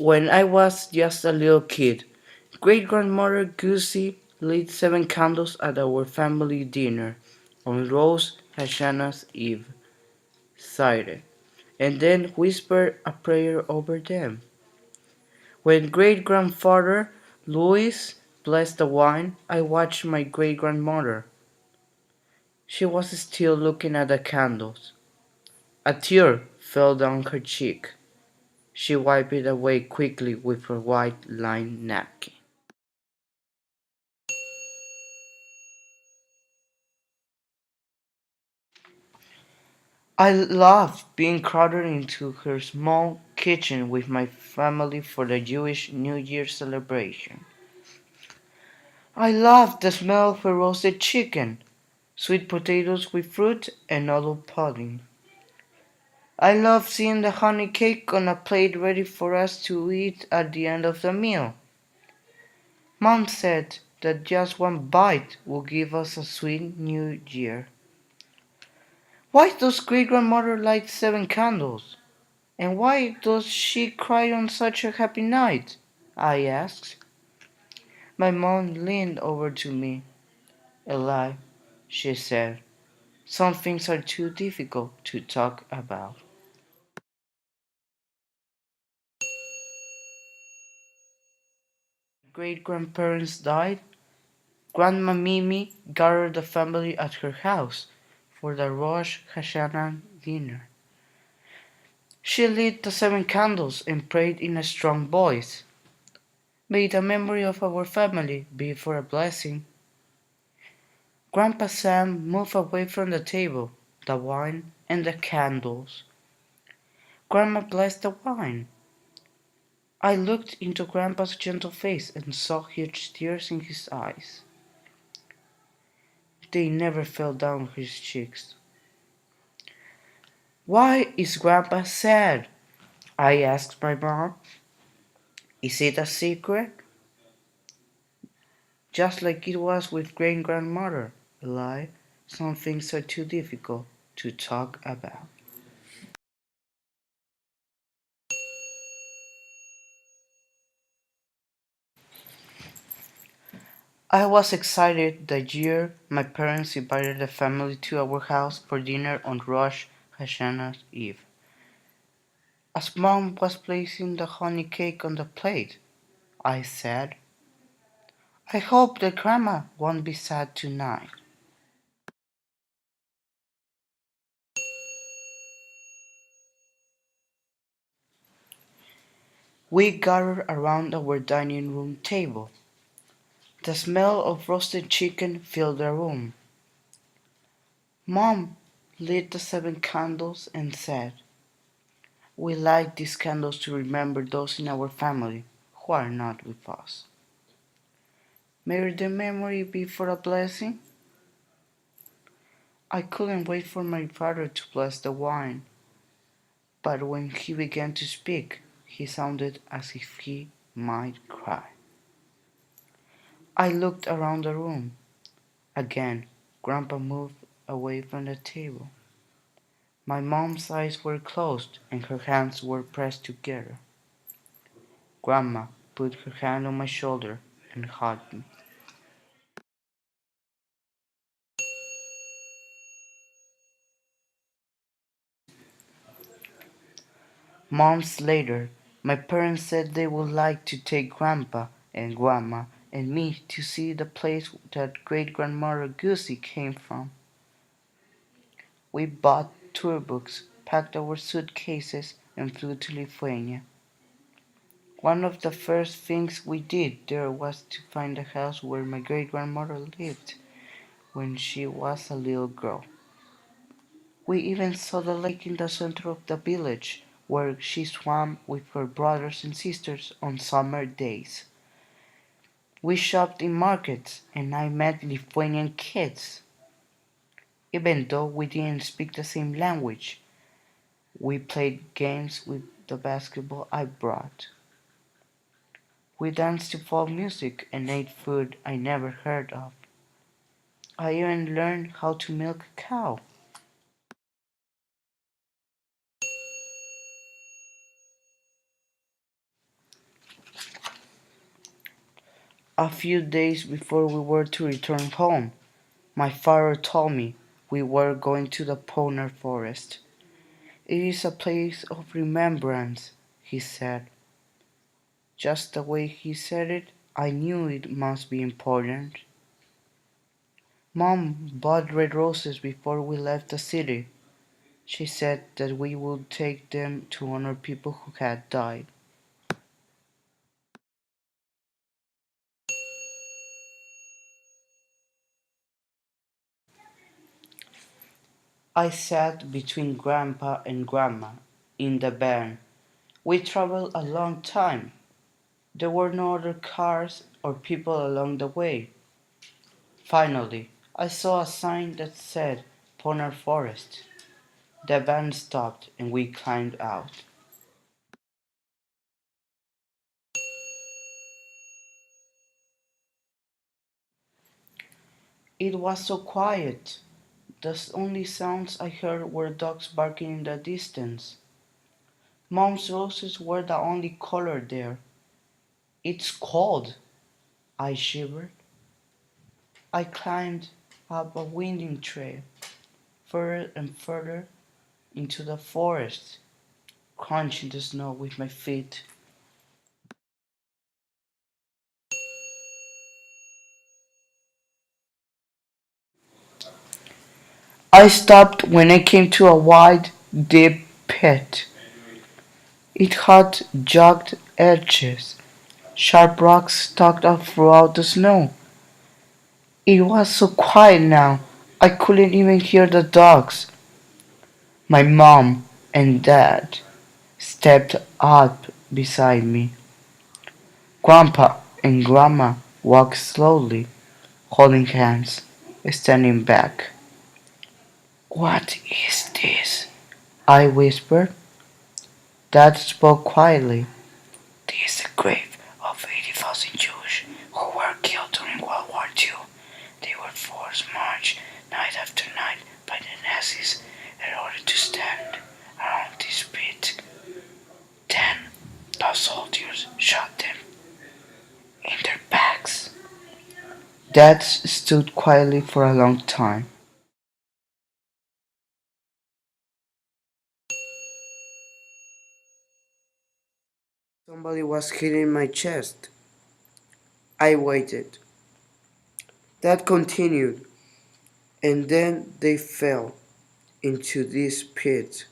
When I was just a little kid, great grandmother Gussie lit 7 candles at our family dinner on Rosh Hashanah's Eve, Sneider, and then whispered a prayer over them. When great grandfather Louis blessed the wine, I watched my great grandmother. She was still looking at the candles. A tear fell down her cheek. She wiped it away quickly with her white lined napkin. I loved being crowded into her small kitchen with my family for the Jewish New Year celebration. I loved the smell of her roasted chicken, sweet potatoes with fruit, and olive pudding. I loved seeing the honey cake on a plate ready for us to eat at the end of the meal. Mom said that just one bite would give us a sweet new year. Why does great grandmother light 7 candles? And why does she cry on such a happy night? I asked. My mom leaned over to me. Eli, she said, some things are too difficult to talk about. Great grandparents died. Grandma Mimi gathered the family at her house for the Rosh Hashanah dinner. She lit the 7 candles and prayed in a strong voice. May the memory of our family be for a blessing. Grandpa Sam moved away from the table, the wine, and the candles. Grandma blessed the wine. I looked into Grandpa's gentle face and saw huge tears in his eyes. They never fell down his cheeks. Why is Grandpa sad? I asked my mom. Is it a secret? Just like it was with great grandmother, Eli, some things are too difficult to talk about. I was excited the year my parents invited the family to our house for dinner on Rosh Hashanah's Eve. As Mom was placing the honey cake on the plate, I said, I hope that Grandma won't be sad tonight. We gathered around our dining room table. The smell of roasted chicken filled the room. Mom lit the 7 candles and said, we light these candles to remember those in our family who are not with us. May their memory be for a blessing. I couldn't wait for my father to bless the wine, but when he began to speak, he sounded as if he might cry. I looked around the room. Again, Grandpa moved away from the table. My mom's eyes were closed and her hands were pressed together. Grandma put her hand on my shoulder and hugged me. Months later, my parents said they would like to take Grandpa and Grandma and me to see the place that great grandmother Gussie came from. We bought tour books, packed our suitcases, and flew to Lithuania. One of the first things we did there was to find the house where my great grandmother lived when she was a little girl. We even saw the lake in the center of the village where she swam with her brothers and sisters on summer days. We shopped in markets and I met Lithuanian kids. Even though we didn't speak the same language, we played games with the basketball I brought. We danced to folk music and ate food I never heard of. I even learned how to milk a cow. A few days before we were to return home, my father told me we were going to the Poner forest. It is a place of remembrance, he said. Just the way he said it, I knew it must be important. Mom bought red roses before we left the city. She said that we would take them to honor people who had died. I sat between Grandpa and Grandma in the van. We traveled a long time. There were no other cars or people along the way. Finally, I saw a sign that said Ponar Forest. The van stopped and we climbed out. It was so quiet. The only sounds I heard were dogs barking in the distance. Mom's roses were the only color there. It's cold, I shivered. I climbed up a winding trail, further and further into the forest, crunching the snow with my feet. I stopped when I came to a wide, deep pit. It had jagged edges, sharp rocks stuck up throughout the snow. It was so quiet now, I couldn't even hear the dogs. My mom and dad stepped up beside me. Grandpa and Grandma walked slowly, holding hands, standing back. What is this? I whispered. Dad spoke quietly. This is the grave of 80,000 Jews who were killed during World War II. They were forced marched night after night by the Nazis in order to stand around this pit. Then the soldiers shot them in their backs. Dad stood quietly for a long time. Somebody was hitting my chest. I waited. Dad continued, and then they fell into this pit.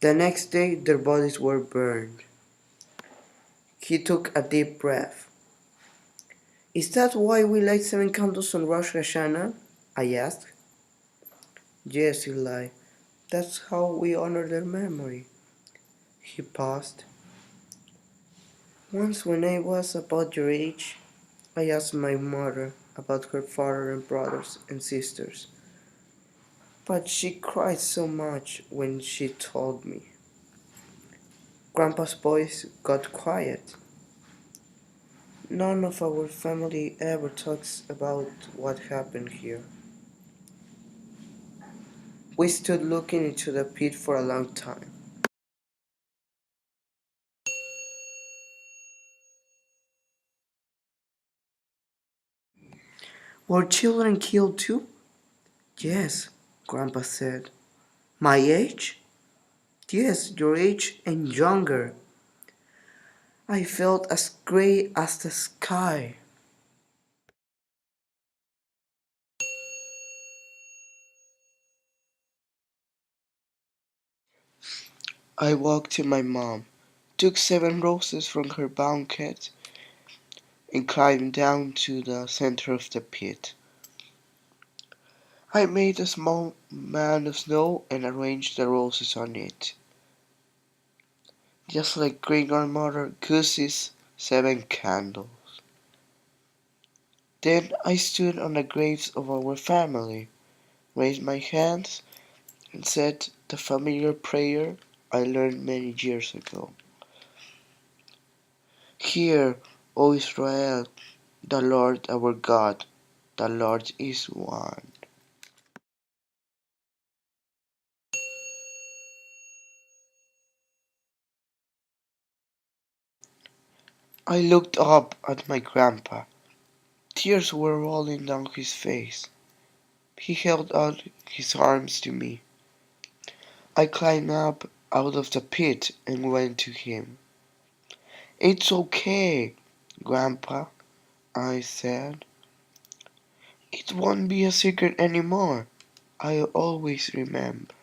The next day their bodies were burned. He took a deep breath. Is that why we light 7 candles on Rosh Hashanah? I asked. Yes, Eli. That's how we honor their memory. He paused. Once when I was about your age, I asked my mother about her father and brothers and sisters. But she cried so much when she told me. Grandpa's voice got quiet. None of our family ever talks about what happened here. We stood looking into the pit for a long time. Were children killed too? Yes, Grandpa said. My age? Yes, your age and younger. I felt as gray as the sky. I walked to my mom, took 7 roses from her bouquet, and climbed down to the center of the pit. I made a small mound of snow and arranged the roses on it, just like great grandmother Goosey's 7 candles. Then I stood on the graves of our family, raised my hands, and said the familiar prayer I learned many years ago. Hear, O Israel, the Lord our God, the Lord is one. I looked up at my grandpa. Tears were rolling down his face. He held out his arms to me. I climbed up out of the pit and went to him. It's okay, Grandpa, I said. It won't be a secret anymore. I'll always remember.